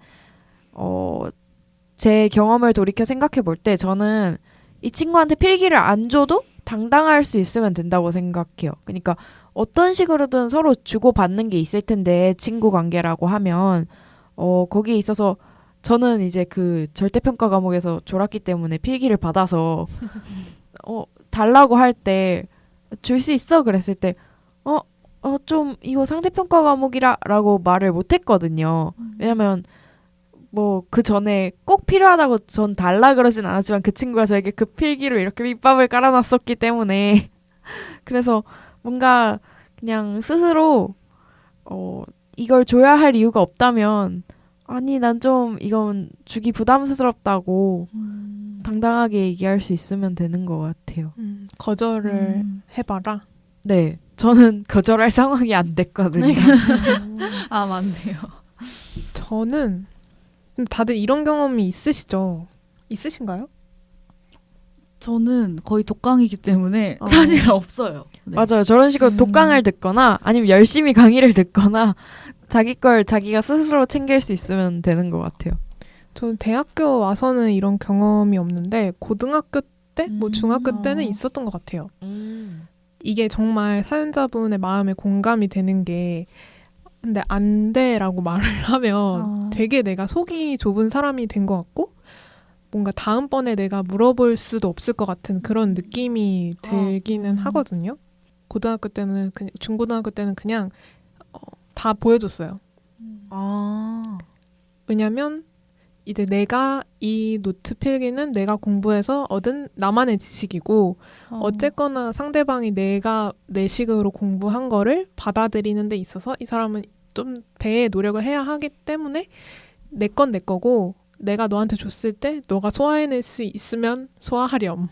제 경험을 돌이켜 생각해 볼 때 저는 이 친구한테 필기를 안 줘도 당당할 수 있으면 된다고 생각해요. 그러니까 어떤 식으로든 서로 주고받는 게 있을 텐데 친구 관계라고 하면 거기에 있어서 저는 이제 그 절대평가 과목에서 졸았기 때문에 필기를 받아서 달라고 할 때 줄 수 있어 그랬을 때 좀 이거 상대평가 과목이라 라고 말을 못 했거든요. 왜냐면 뭐 그 전에 꼭 필요하다고 전 달라 그러진 않았지만 그 친구가 저에게 그 필기로 이렇게 밑밥을 깔아놨었기 때문에 그래서 뭔가 그냥 스스로 이걸 줘야 할 이유가 없다면 아니 난 좀 이건 주기 부담스럽다고 당당하게 얘기할 수 있으면 되는 것 같아요. 거절을 해봐라. 네, 저는 거절할 상황이 안 됐거든요. 아, 맞네요. 저는 다들 이런 경험이 있으시죠? 있으신가요? 저는 거의 독강이기 때문에 어. 사실 없어요. 네. 맞아요. 저런 식으로 독강을 듣거나 아니면 열심히 강의를 듣거나 자기 걸 자기가 스스로 챙길 수 있으면 되는 것 같아요. 저는 대학교 와서는 이런 경험이 없는데 고등학교 때, 뭐 중학교 때는 어. 있었던 것 같아요. 이게 정말 사연자분의 마음에 공감이 되는 게 근데 안 돼라고 말을 하면 되게 내가 속이 좁은 사람이 된 것 같고 뭔가 다음번에 내가 물어볼 수도 없을 것 같은 그런 느낌이 들기는 하거든요. 고등학교 때는 중고등학교 때는 그냥 다 보여줬어요. 아, 왜냐면 이제 내가 이 노트 필기는 내가 공부해서 얻은 나만의 지식이고 어쨌거나 상대방이 내가 내 식으로 공부한 거를 받아들이는 데 있어서 이 사람은 좀 배의 노력을 해야 하기 때문에 내 건 내 거고 내가 너한테 줬을 때 너가 소화해낼 수 있으면 소화하렴.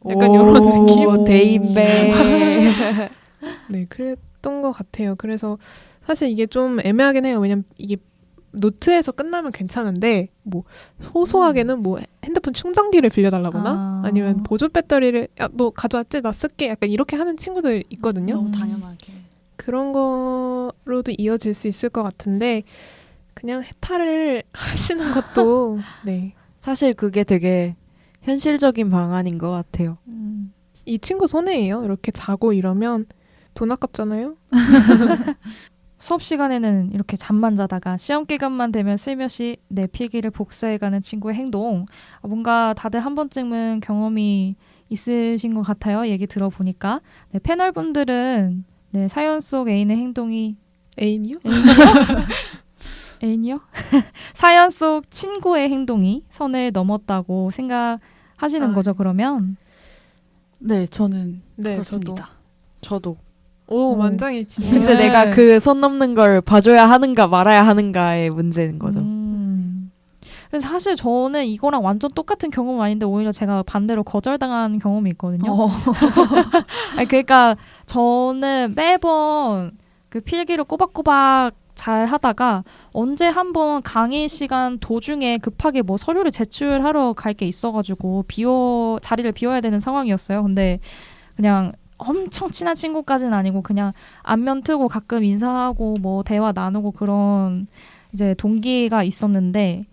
약간 이런 느낌? 대인배. 네, 그랬던 것 같아요. 그래서 사실 이게 좀 애매하긴 해요. 왜냐면 이게 노트에서 끝나면 괜찮은데 뭐 소소하게는 뭐 핸드폰 충전기를 빌려달라거나 아니면 보조 배터리를 야, 너 가져왔지? 나 쓸게. 약간 이렇게 하는 친구들 있거든요. 너무 당연하게. 그런 거로도 이어질 수 있을 것 같은데 그냥 해탈을 하시는 것도 네. 사실 그게 되게 현실적인 방안인 것 같아요. 이 친구 손해예요. 이렇게 자고 이러면 돈 아깝잖아요. 수업 시간에는 이렇게 잠만 자다가 시험 기간만 되면 슬며시 내 필기를 복사해가는 친구의 행동. 뭔가 다들 한 번쯤은 경험이 있으신 것 같아요. 얘기 들어보니까. 네, 패널분들은 네, 사연 속 애인의 행동이 애인이요? 애인이요? 사연 속 친구의 행동이 선을 넘었다고 생각하시는 거죠, 그러면? 네, 저는 네, 그렇습니다. 저도. 오, 오. 만장일치. 근데 네. 내가 그 선 넘는 걸 봐줘야 하는가 말아야 하는가의 문제인 거죠. 그래서 사실 저는 이거랑 완전 똑같은 경험은 아닌데 오히려 제가 반대로 거절당한 경험이 있거든요. 아니, 그러니까 저는 매번 그 필기를 꼬박꼬박 잘 하다가 언제 한번 강의 시간 도중에 급하게 뭐 서류를 제출하러 갈 게 있어가지고 자리를 비워야 되는 상황이었어요. 근데 그냥 엄청 친한 친구까지는 아니고 그냥 안면 트고 가끔 인사하고 뭐 대화 나누고 그런 이제 동기가 있었는데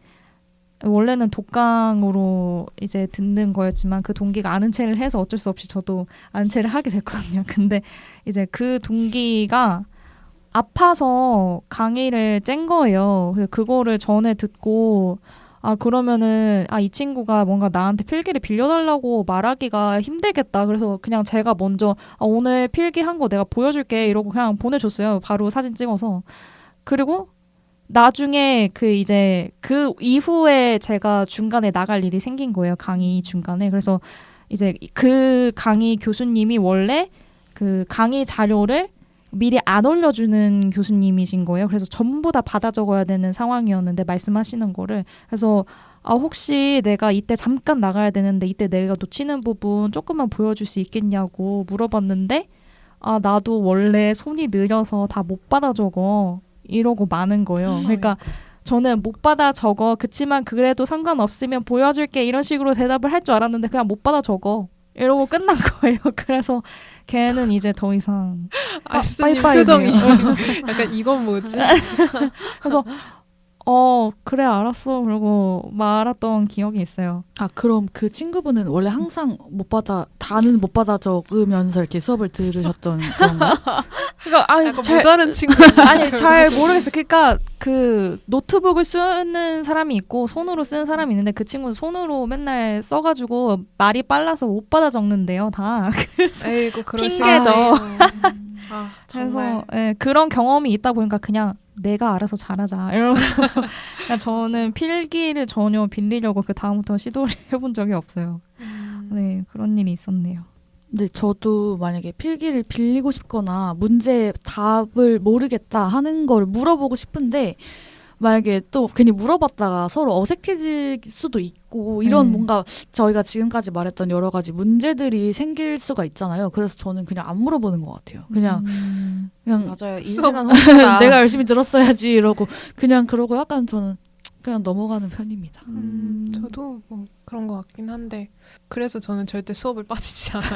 원래는 독강으로 이제 듣는 거였지만 그 동기가 아는 체를 해서 어쩔 수 없이 저도 아는 체를 하게 됐거든요. 근데 이제 그 동기가 아파서 강의를 짠 거예요. 그래서 그거를 전에 듣고 그러면은 이 친구가 뭔가 나한테 필기를 빌려달라고 말하기가 힘들겠다. 그래서 그냥 제가 먼저 오늘 필기한 거 내가 보여줄게 이러고 그냥 보내줬어요. 바로 사진 찍어서. 그리고 나중에 그 이후에 제가 중간에 나갈 일이 생긴 거예요. 강의 중간에. 그래서 이제 그 강의 교수님이 원래 그 강의 자료를 미리 안 올려주는 교수님이신 거예요. 그래서 전부 다 받아 적어야 되는 상황이었는데 말씀하시는 거를. 그래서 혹시 내가 이때 잠깐 나가야 되는데 이때 내가 놓치는 부분 조금만 보여줄 수 있겠냐고 물어봤는데 나도 원래 손이 느려서 다 못 받아 적어 이러고 마는 거예요. 그러니까 저는 못 받아 적어 그치만 그래도 상관없으면 보여줄게 이런 식으로 대답을 할 줄 알았는데 그냥 못 받아 적어 이러고 끝난 거예요. 그래서 걔는 이제 더 이상 아스님 빠이빠이네요. 표정이 약간 이건 뭐지? 그래서 그래 알았어 그러고 말았던 기억이 있어요. 그럼 그 친구분은 원래 항상 다는 못 받아 적으면서 이렇게 수업을 들으셨던 건가요? 그러니까 약간 모자른 친구. 잘 모르겠어요. 그러니까 그 노트북을 쓰는 사람이 있고 손으로 쓰는 사람이 있는데 그 친구는 손으로 맨날 써가지고 말이 빨라서 못 받아 적는데요 다. 그래서 에이고 핑계죠. 정말. 그래서 그런 경험이 있다 보니까 그냥 내가 알아서 잘하자 이러고 그러니까 저는 필기를 전혀 빌리려고 그 다음부터 시도를 해본 적이 없어요. 네, 그런 일이 있었네요. 근데 저도 만약에 필기를 빌리고 싶거나 문제 답을 모르겠다 하는 걸 물어보고 싶은데 만약에 또 괜히 물어봤다가 서로 어색해질 수도 있고 이런 뭔가 저희가 지금까지 말했던 여러 가지 문제들이 생길 수가 있잖아요. 그래서 저는 그냥 안 물어보는 것 같아요. 그냥 맞아요. 인생은 혼자다. 내가 열심히 들었어야지 이러고 그냥 그러고 약간 저는 그냥 넘어가는 편입니다. 저도 뭐 그런 것 같긴 한데 그래서 저는 절대 수업을 빠지지 않아요.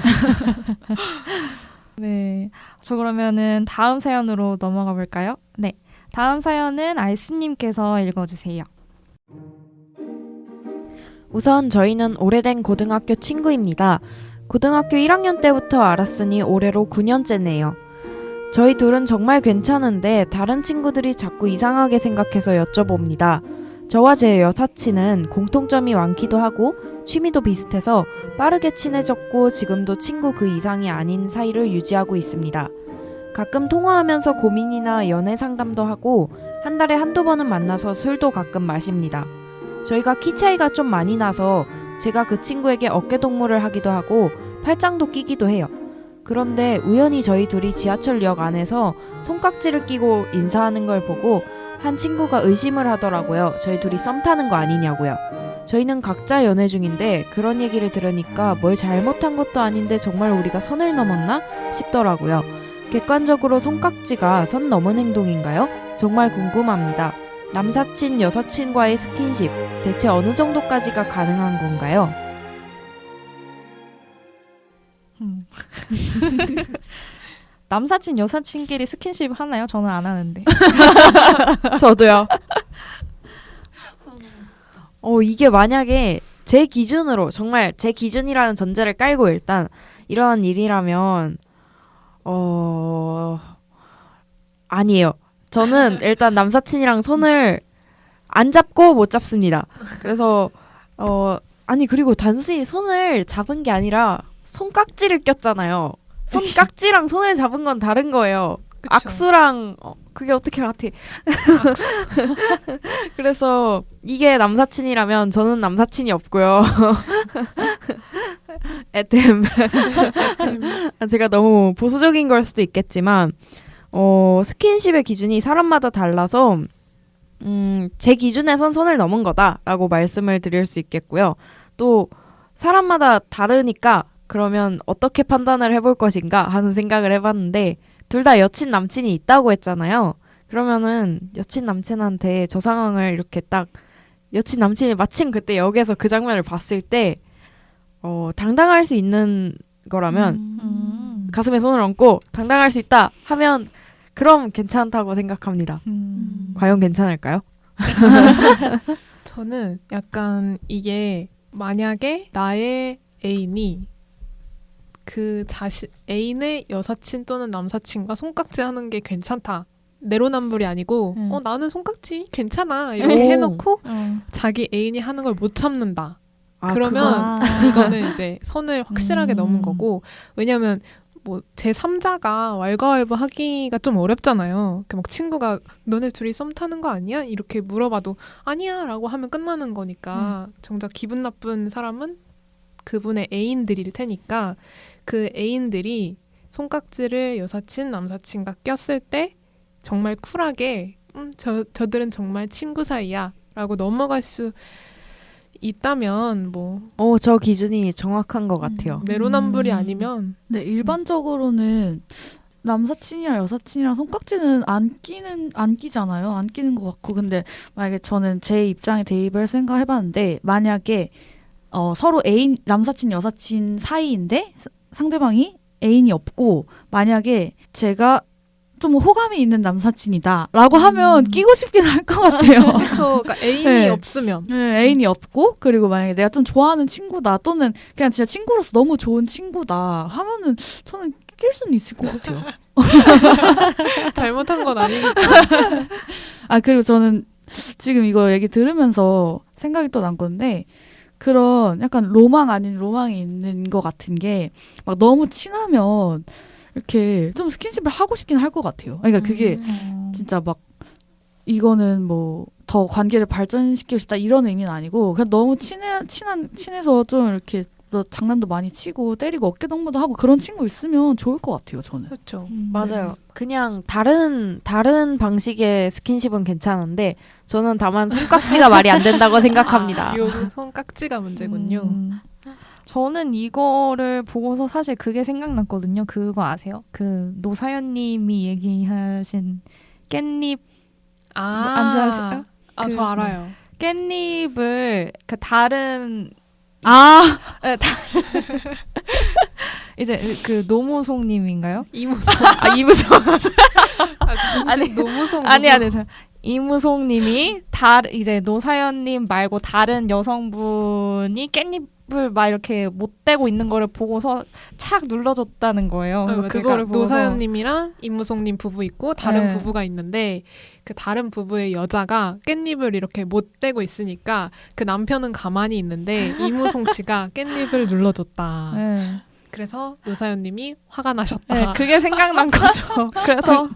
네, 저 그러면은 다음 사연으로 넘어가 볼까요? 네, 다음 사연은 알스님께서 읽어주세요. 우선 저희는 오래된 고등학교 친구입니다. 고등학교 1학년 때부터 알았으니 올해로 9년째네요. 저희 둘은 정말 괜찮은데 다른 친구들이 자꾸 이상하게 생각해서 여쭤봅니다. 저와 제 여사친은 공통점이 많기도 하고 취미도 비슷해서 빠르게 친해졌고 지금도 친구 그 이상이 아닌 사이를 유지하고 있습니다. 가끔 통화하면서 고민이나 연애 상담도 하고 한 달에 한두 번은 만나서 술도 가끔 마십니다. 저희가 키 차이가 좀 많이 나서 제가 그 친구에게 어깨동무를 하기도 하고 팔짱도 끼기도 해요. 그런데 우연히 저희 둘이 지하철역 안에서 손깍지를 끼고 인사하는 걸 보고 한 친구가 의심을 하더라고요. 저희 둘이 썸 타는 거 아니냐고요. 저희는 각자 연애 중인데 그런 얘기를 들으니까 뭘 잘못한 것도 아닌데 정말 우리가 선을 넘었나 싶더라고요. 객관적으로 손깍지가 선 넘은 행동인가요? 정말 궁금합니다. 남사친, 여사친과의 스킨십 대체 어느 정도까지가 가능한 건가요? 남사친, 여사친끼리 스킨십 하나요? 저는 안 하는데. 저도요. 이게 만약에 제 기준으로 정말 제 기준이라는 전제를 깔고 일단 일어난 일이라면 아니에요. 저는 일단 남사친이랑 손을 안 잡고 못 잡습니다. 그래서 아니 그리고 단순히 손을 잡은 게 아니라 손깍지를 꼈잖아요. 손깍지랑 손을 잡은 건 다른 거예요. 그쵸. 악수랑 그게 어떻게 같아? 그래서 이게 남사친이라면 저는 남사친이 없고요. 에템. 제가 너무 보수적인 걸 수도 있겠지만 스킨십의 기준이 사람마다 달라서 제 기준에선 선을 넘은 거다라고 말씀을 드릴 수 있겠고요. 또 사람마다 다르니까 그러면 어떻게 판단을 해볼 것인가 하는 생각을 해봤는데 둘 다 여친 남친이 있다고 했잖아요. 그러면은 여친 남친한테 저 상황을 이렇게 딱 여친 남친이 마침 그때 역에서 그 장면을 봤을 때 당당할 수 있는 거라면 가슴에 손을 얹고 당당할 수 있다 하면 그럼 괜찮다고 생각합니다. 과연 괜찮을까요? 저는 약간 이게 만약에 나의 애인이 그 애인의 여사친 또는 남사친과 손깍지 하는 게 괜찮다. 내로남불이 아니고 나는 손깍지 괜찮아 이렇게 해놓고 자기 애인이 하는 걸 못 참는다. 그러면 이거는 이제 선을 확실하게 넘은 거고 왜냐면 뭐 제3자가 왈가왈부 하기가 좀 어렵잖아요. 막 친구가 너네 둘이 썸 타는 거 아니야? 이렇게 물어봐도 아니야 라고 하면 끝나는 거니까 정작 기분 나쁜 사람은 그분의 애인들일 테니까 그 애인들이 손깍지를 여사친, 남사친과 꼈을 때 정말 쿨하게 저들은 정말 친구 사이야 라고 넘어갈 수 있다면 뭐 저 기준이 정확한 것 같아요. 내로남불이 아니면 네, 일반적으로는 남사친이랑 여사친이랑 손깍지는 안 끼잖아요. 안 끼는 것 같고 근데 만약에 저는 제 입장에 대입을 생각해봤는데 만약에 서로 애인 남사친 여사친 사이인데 상대방이 애인이 없고 만약에 제가 좀 호감이 있는 남사친이다라고 하면 끼고 싶긴 할 것 같아요. 그렇죠. 그러니까 애인이 네. 없으면 네, 애인이 없고 그리고 만약에 내가 좀 좋아하는 친구다 또는 그냥 진짜 친구로서 너무 좋은 친구다 하면은 저는 낄 수는 있을 것 같아요. 잘못한 건 아니니까. 아 그리고 저는 지금 이거 얘기 들으면서 생각이 또 난 건데 그런 약간 로망 아닌 로망이 있는 것 같은 게 막 너무 친하면 이렇게 좀 스킨십을 하고 싶긴 할 것 같아요. 그러니까 그게 진짜 막 이거는 뭐 더 관계를 발전시키고 싶다 이런 의미는 아니고 그냥 너무 친해서 좀 이렇게 뭐 장난도 많이 치고 때리고 어깨 동무도 하고 그런 친구 있으면 좋을 것 같아요. 저는. 그렇죠. 맞아요. 그냥 다른 방식의 스킨십은 괜찮은데 저는 다만 손깍지가 말이 안 된다고 생각합니다. 요 손깍지가 문제군요. 저는 이거를 보고서 사실 그게 생각났거든요. 그거 아세요? 그 노사연님이 얘기하신 깻잎 안 좋아하세요? 저 알아요. 깻잎을 그 다른 네, 이제 그 노무송님인가요? 이무송. 이무송 아니 노무송. 아니 이무송님이 이제 노사연님 말고 다른 여성분이 깻잎을 막 이렇게 못 대고 있는 거를 보고서 착 눌러줬다는 거예요. 그래서 그거를 보고서 노사연님이랑 임무송님 부부 있고 다른 네. 부부가 있는데 그 다른 부부의 여자가 깻잎을 이렇게 못 대고 있으니까 그 남편은 가만히 있는데 이무송 씨가 깻잎을 눌러줬다. 네. 그래서 노사연님이 화가 나셨다. 네, 그게 생각난 거죠. 그래서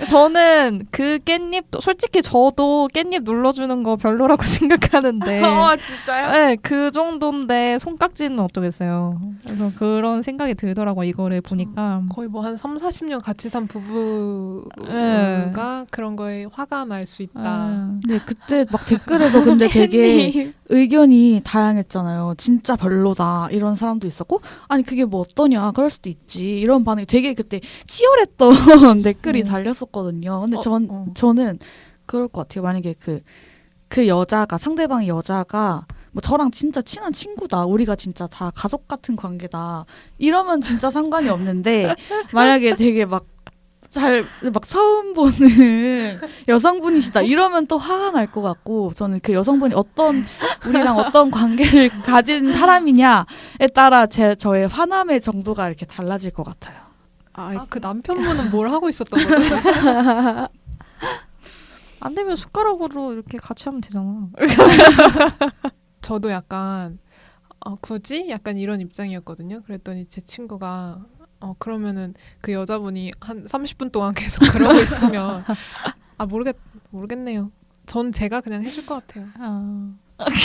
저는 그 깻잎 솔직히 저도 깻잎 눌러주는 거 별로라고 생각하는데 진짜요? 네, 그 정도인데 손깍지는 어쩌겠어요. 그래서 그런 생각이 들더라고요. 이거를 보니까. 거의 뭐 한 30-40년 같이 산 부부가 네. 그런 거에 화가 날 수 있다. 네, 그때 막 댓글에서 근데 되게 의견이 다양했잖아요. 진짜 별로다 이런 사람도 있었고 아니 그게 뭐 어떠냐 그럴 수도 있지 이런 반응이 되게 그때 치열했던 댓글이 달렸었거든요. 근데 저는 그럴 것 같아요. 만약에 그 여자가 상대방 여자가 뭐 저랑 진짜 친한 친구다. 우리가 진짜 다 가족 같은 관계다. 이러면 진짜 상관이 없는데 만약에 되게 막 처음 보는 여성분이시다. 이러면 또 화가 날 것 같고, 저는 그 여성분이 우리랑 어떤 관계를 가진 사람이냐에 따라 저의 화남의 정도가 이렇게 달라질 것 같아요. 그 남편분은 뭘 하고 있었던 거죠? 안 되면 숟가락으로 이렇게 같이 하면 되잖아. 저도 약간 굳이? 약간 이런 입장이었거든요. 그랬더니 제 친구가 그러면은 그 여자분이 한 30분 동안 계속 그러고 있으면 모르겠네요. 전 제가 그냥 해줄 것 같아요.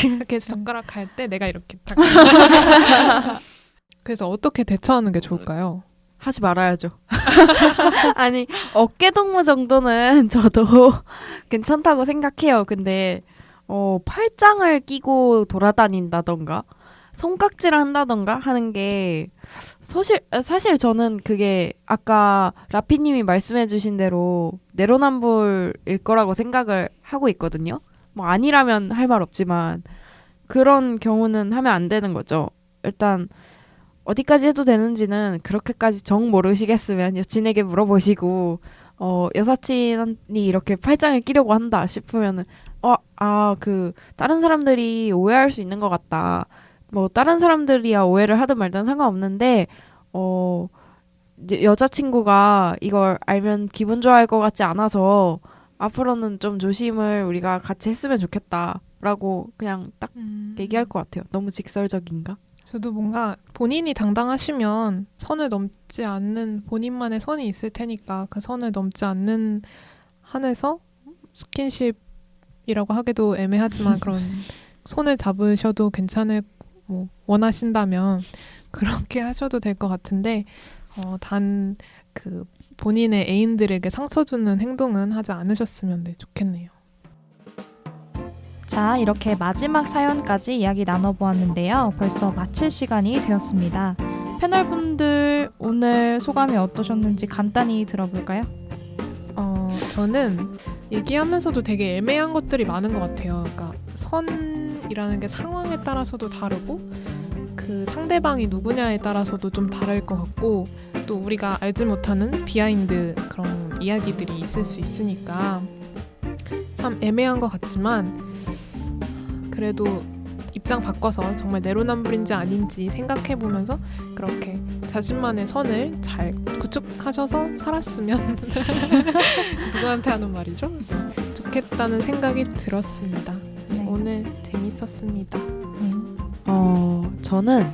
이렇게 젓가락 갈 때 내가 이렇게 딱. 그래서 어떻게 대처하는 게 좋을까요? 하지 말아야죠. 아니 어깨 동무 정도는 저도 괜찮다고 생각해요. 근데 팔짱을 끼고 돌아다닌다던가 손깍지를 한다던가 하는 게 사실 저는 그게 아까 라피님이 말씀해주신 대로 내로남불일 거라고 생각을 하고 있거든요. 뭐 아니라면 할 말 없지만 그런 경우는 하면 안 되는 거죠. 일단 어디까지 해도 되는지는 그렇게까지 정 모르시겠으면 여친에게 물어보시고 여사친이 이렇게 팔짱을 끼려고 한다 싶으면은 다른 사람들이 오해할 수 있는 것 같다. 뭐 다른 사람들이야 오해를 하든 말든 상관없는데 이제 여자친구가 이걸 알면 기분 좋아할 것 같지 않아서 앞으로는 좀 조심을 우리가 같이 했으면 좋겠다라고 그냥 딱 얘기할 것 같아요. 너무 직설적인가? 저도 뭔가 본인이 당당하시면 선을 넘지 않는 본인만의 선이 있을 테니까 그 선을 넘지 않는 한에서 스킨십이라고 하기도 애매하지만 그런 손을 잡으셔도 괜찮을 뭐 원하신다면 그렇게 하셔도 될 것 같은데 단 그 본인의 애인들에게 상처 주는 행동은 하지 않으셨으면 좋겠네요. 자, 이렇게 마지막 사연까지 이야기 나눠보았는데요. 벌써 마칠 시간이 되었습니다. 패널분들 오늘 소감이 어떠셨는지 간단히 들어볼까요? 저는 얘기하면서도 되게 애매한 것들이 많은 것 같아요. 그러니까 선이라는 게 상황에 따라서도 다르고 그 상대방이 누구냐에 따라서도 좀 다를 것 같고 또 우리가 알지 못하는 비하인드 그런 이야기들이 있을 수 있으니까 참 애매한 것 같지만 그래도 입장 바꿔서 정말 내로남불인지 아닌지 생각해보면서 그렇게 자신만의 선을 잘 구축하셔서 살았으면 누구한테 하는 말이죠? 좋겠다는 생각이 들었습니다. 네. 오늘 재밌었습니다. 저는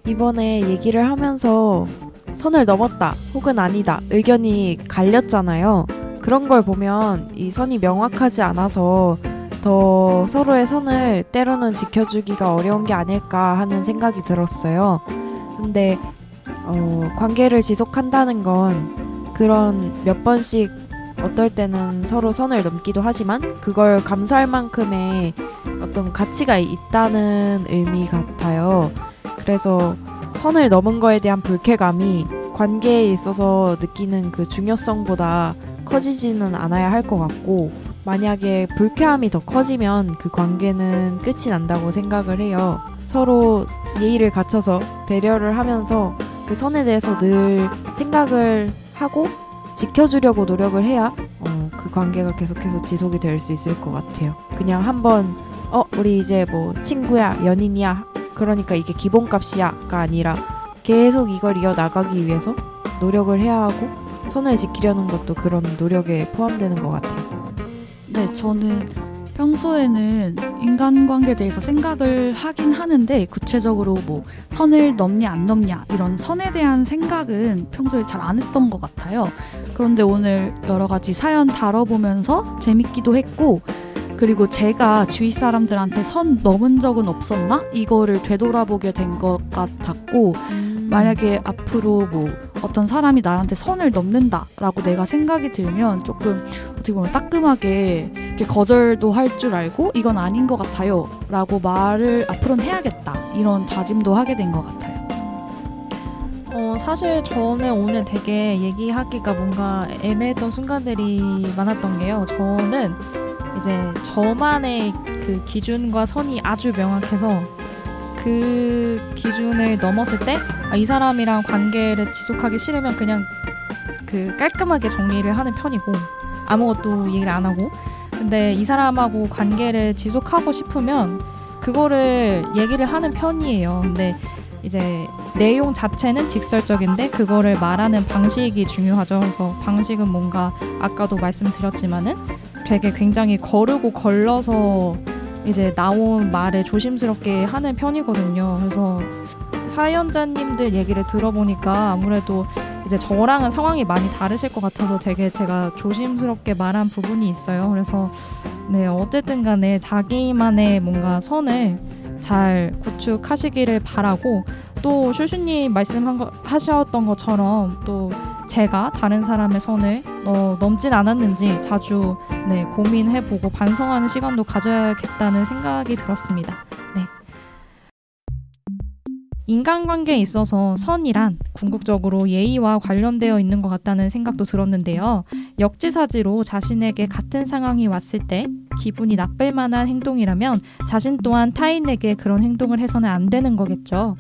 이번에 얘기를 하면서 선을 넘었다 혹은 아니다 의견이 갈렸잖아요. 그런 걸 보면 이 선이 명확하지 않아서 더 서로의 선을 때로는 지켜주기가 어려운 게 아닐까 하는 생각이 들었어요. 근데 관계를 지속한다는 건 그런 몇 번씩 어떨 때는 서로 선을 넘기도 하지만 그걸 감수할 만큼의 어떤 가치가 있다는 의미 같아요. 그래서 선을 넘은 거에 대한 불쾌감이 관계에 있어서 느끼는 그 중요성보다 커지지는 않아야 할 것 같고, 만약에 불쾌함이 더 커지면 그 관계는 끝이 난다고 생각을 해요. 서로 예의를 갖춰서 배려를 하면서 그 선에 대해서 늘 생각을 하고 지켜주려고 노력을 해야 그 관계가 계속해서 지속이 될 수 있을 것 같아요. 그냥 한번 우리 이제 뭐 친구야, 연인이야, 그러니까 이게 기본값이야가 아니라 계속 이걸 이어나가기 위해서 노력을 해야 하고 선을 지키려는 것도 그런 노력에 포함되는 것 같아요. 네, 저는 평소에는 인간관계에 대해서 생각을 하긴 하는데 구체적으로 뭐 선을 넘냐 안 넘냐 이런 선에 대한 생각은 평소에 잘 안 했던 것 같아요. 그런데 오늘 여러 가지 사연 다뤄보면서 재밌기도 했고, 그리고 제가 주위 사람들한테 선 넘은 적은 없었나? 이거를 되돌아보게 된 것 같았고, 만약에 앞으로 뭐 어떤 사람이 나한테 선을 넘는다라고 내가 생각이 들면 조금 어떻게 보면 따끔하게 이렇게 거절도 할 줄 알고 이건 아닌 것 같아요 라고 말을 앞으로는 해야겠다, 이런 다짐도 하게 된 것 같아요. 사실 저는 오늘 되게 얘기하기가 뭔가 애매했던 순간들이 많았던 게요. 저는 이제 저만의 그 기준과 선이 아주 명확해서 그 기준을 넘었을 때 이 사람이랑 관계를 지속하기 싫으면 그냥 그 깔끔하게 정리를 하는 편이고 아무것도 얘기를 안 하고, 근데 이 사람하고 관계를 지속하고 싶으면 그거를 얘기를 하는 편이에요. 근데 이제 내용 자체는 직설적인데 그거를 말하는 방식이 중요하죠. 그래서 방식은 뭔가 아까도 말씀드렸지만은 되게 굉장히 거르고 걸러서 이제 나온 말을 조심스럽게 하는 편이거든요. 그래서 사연자님들 얘기를 들어보니까 아무래도 이제 저랑은 상황이 많이 다르실 것 같아서 되게 제가 조심스럽게 말한 부분이 있어요. 그래서 네, 어쨌든 간에 자기만의 뭔가 선을 잘 구축하시기를 바라고, 또 슈슈님 말씀하셨던 것처럼 또 제가 다른 사람의 선을 넘진 않았는지 자주 고민해보고 반성하는 시간도 가져야겠다는 생각이 들었습니다. 네. 인간관계에 있어서 선이란 궁극적으로 예의와 관련되어 있는 것 같다는 생각도 들었는데요. 역지사지로 자신에게 같은 상황이 왔을 때 기분이 나쁠 만한 행동이라면 자신 또한 타인에게 그런 행동을 해서는 안 되는 거겠죠.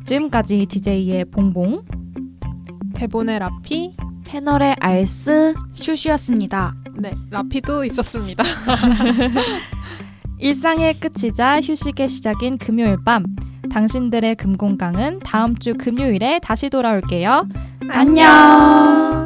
지금까지 DJ의 봉봉, 대본의 라피, 패널의 알스, 슈슈였습니다. 네, 라피도 있었습니다. 일상의 끝이자 휴식의 시작인 금요일 밤, 당신들의 금공강은 다음 주 금요일에 다시 돌아올게요. 안녕.